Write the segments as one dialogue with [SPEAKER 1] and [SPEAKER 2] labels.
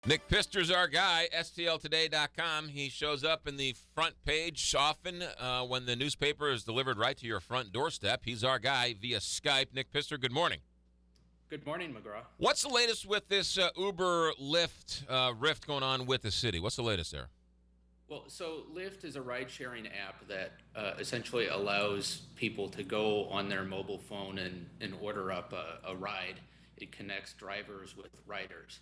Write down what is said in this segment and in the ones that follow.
[SPEAKER 1] Nick Pister's our guy, STLtoday.com. He shows up in the front page often when the newspaper is delivered right to your front doorstep. He's our guy via Skype. Nick Pister, good morning.
[SPEAKER 2] Good morning, McGraw.
[SPEAKER 1] What's the latest with this Uber Lyft rift going on with the city? What's the latest there?
[SPEAKER 2] Well, so Lyft is a ride-sharing app that essentially allows people to go on their mobile phone and order up a ride. It connects drivers with riders.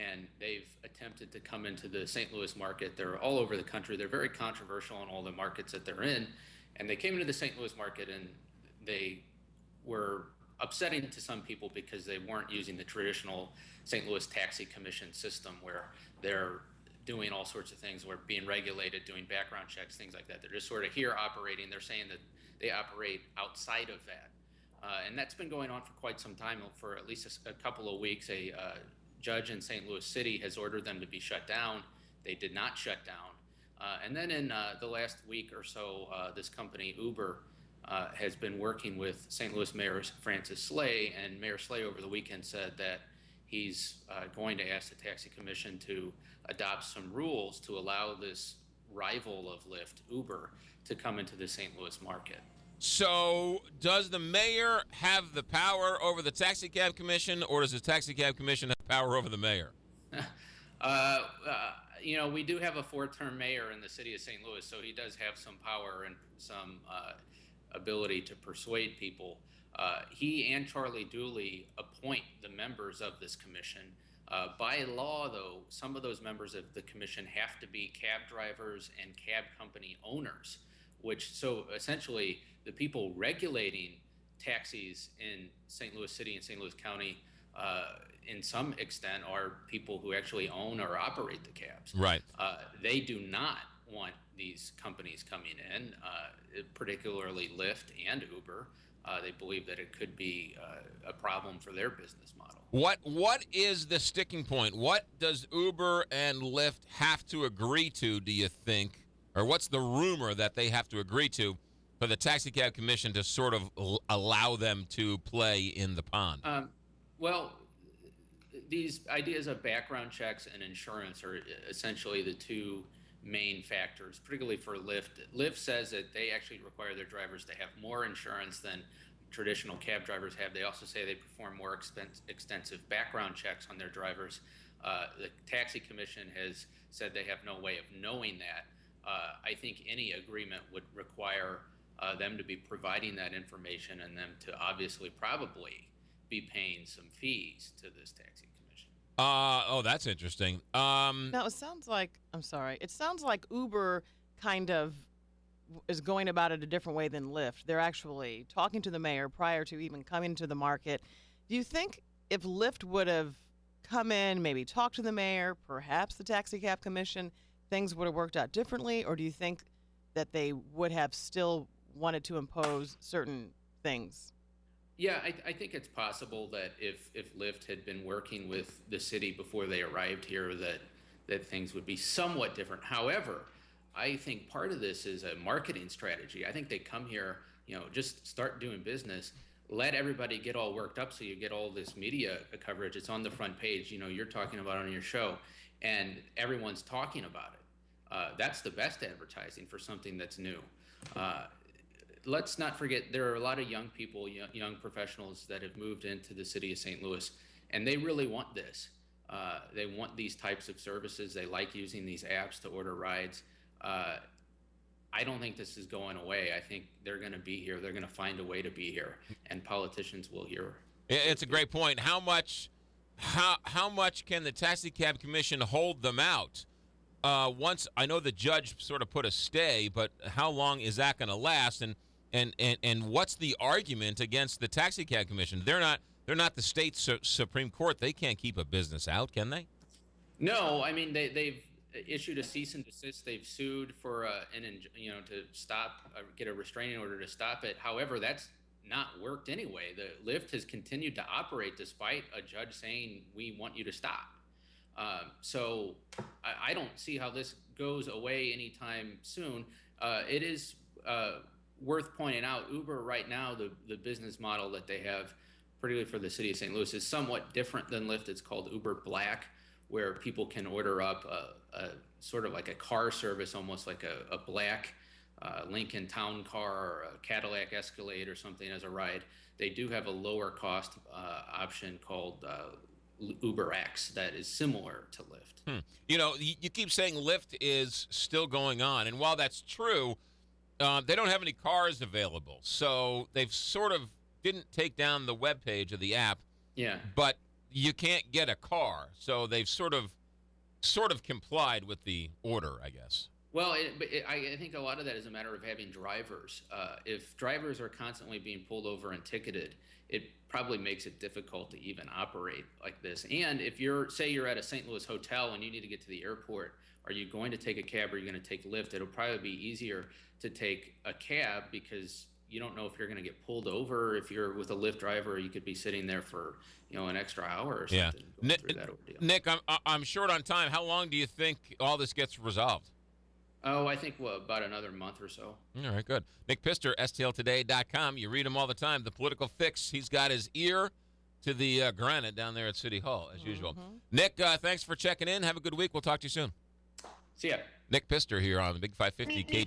[SPEAKER 2] And they've attempted to come into the St. Louis market. They're all over the country. They're very controversial in all the markets that they're in. And they came into the St. Louis market and they were upsetting to some people because they weren't using the traditional St. Louis taxi commission system where they're doing all sorts of things, where being regulated, doing background checks, things like that. They're just sort of here operating. They're saying that they operate outside of that. And that's been going on for quite some time, for at least a couple of weeks. A judge in St. Louis City has ordered them to be shut down. They did not shut down. And then in the last week or so, this company, Uber, has been working with St. Louis Mayor Francis Slay, and Mayor Slay over the weekend said that he's going to ask the Taxi Commission to adopt some rules to allow this rival of Lyft, Uber, to come into the St. Louis market.
[SPEAKER 1] So does the mayor have the power over the Taxi Cab Commission, or does the Taxi Cab Commission have power over the mayor?
[SPEAKER 2] We do have a four-term mayor in the city of St. Louis, so he does have some power and some ability to persuade people. He and Charlie Dooley appoint the members of this commission. By law, though, some of those members of the commission have to be cab drivers and cab company owners, so essentially the people regulating taxis in St. Louis City and St. Louis County in some extent are people who actually own or operate the cabs.
[SPEAKER 1] Right.
[SPEAKER 2] They do not want these companies coming in, particularly Lyft and Uber. They believe that it could be a problem for their business model.
[SPEAKER 1] What is the sticking point? What does Uber and Lyft have to agree to, do you think? Or what's the rumor that they have to agree to for the Taxi Cab Commission to sort of allow them to play in the pond?
[SPEAKER 2] Well, these ideas of background checks and insurance are essentially the two main factors, particularly for Lyft. Lyft says that they actually require their drivers to have more insurance than traditional cab drivers have. They also say they perform more extensive background checks on their drivers. The Taxi Commission has said they have no way of knowing that. I think any agreement would require them to be providing that information and them to obviously probably be paying some fees to this taxi commission.
[SPEAKER 1] That's interesting.
[SPEAKER 3] Now, it sounds like Uber kind of is going about it a different way than Lyft. They're actually talking to the mayor prior to even coming to the market. Do you think if Lyft would have come in, maybe talked to the mayor, perhaps the Taxi Cab Commission, things would have worked out differently? Or do you think that they would have still wanted to impose certain things?
[SPEAKER 2] Yeah, I think it's possible that if Lyft had been working with the city before they arrived here, that things would be somewhat different. However, I think part of this is a marketing strategy. I think they come here, just start doing business, let everybody get all worked up so you get all this media coverage. It's on the front page, you're talking about it on your show, and everyone's talking about it. That's the best advertising for something that's new. Let's not forget, there are a lot of young people, young professionals that have moved into the city of St. Louis, and they really want this. They want these types of services. They like using these apps to order rides. I don't think this is going away. I think they're going to be here. They're going to find a way to be here, and politicians will hear.
[SPEAKER 1] It's a great point. How much can the Taxi Cab Commission hold them out? Once I know the judge sort of put a stay, but how long is that going to last? And what's the argument against the Taxi Cab Commission? They're not the state Supreme Court. They can't keep a business out, can they?
[SPEAKER 2] No, I mean they've issued a cease and desist. They've sued for to stop, get a restraining order to stop it. However, that's not worked anyway. The Lyft has continued to operate despite a judge saying we want you to stop. So I don't see how this goes away anytime soon. It is worth pointing out, Uber right now, the business model that they have, particularly for the city of St. Louis, is somewhat different than Lyft. It's called Uber Black, where people can order up a sort of like a car service, almost like a black Lincoln Town Car or a Cadillac Escalade or something as a ride. They do have a lower cost option called UberX that is similar to Lyft.
[SPEAKER 1] You know, you keep saying Lyft is still going on, and while that's true, they don't have any cars available. So they've sort of didn't take down the webpage of the app,
[SPEAKER 2] Yeah.
[SPEAKER 1] but you can't get a car. So they've sort of complied with the order, I guess.
[SPEAKER 2] Well, I think a lot of that is a matter of having drivers. If drivers are constantly being pulled over and ticketed, it probably makes it difficult to even operate like this. And if say you're at a St. Louis hotel and you need to get to the airport, are you going to take a cab or are you going to take Lyft? It'll probably be easier to take a cab because you don't know if you're going to get pulled over. If you're with a Lyft driver, you could be sitting there for an extra hour or something.
[SPEAKER 1] Yeah.
[SPEAKER 2] Going through that ordeal.
[SPEAKER 1] Nick, I'm short on time. How long do you think all this gets resolved?
[SPEAKER 2] Oh, I think about another month or so.
[SPEAKER 1] All right, good. Nick Pister, STLtoday.com. You read him all the time. The Political Fix. He's got his ear to the granite down there at City Hall, as usual. Nick, thanks for checking in. Have a good week. We'll talk to you soon.
[SPEAKER 2] See ya.
[SPEAKER 1] Nick Pister here on the Big 550 KT.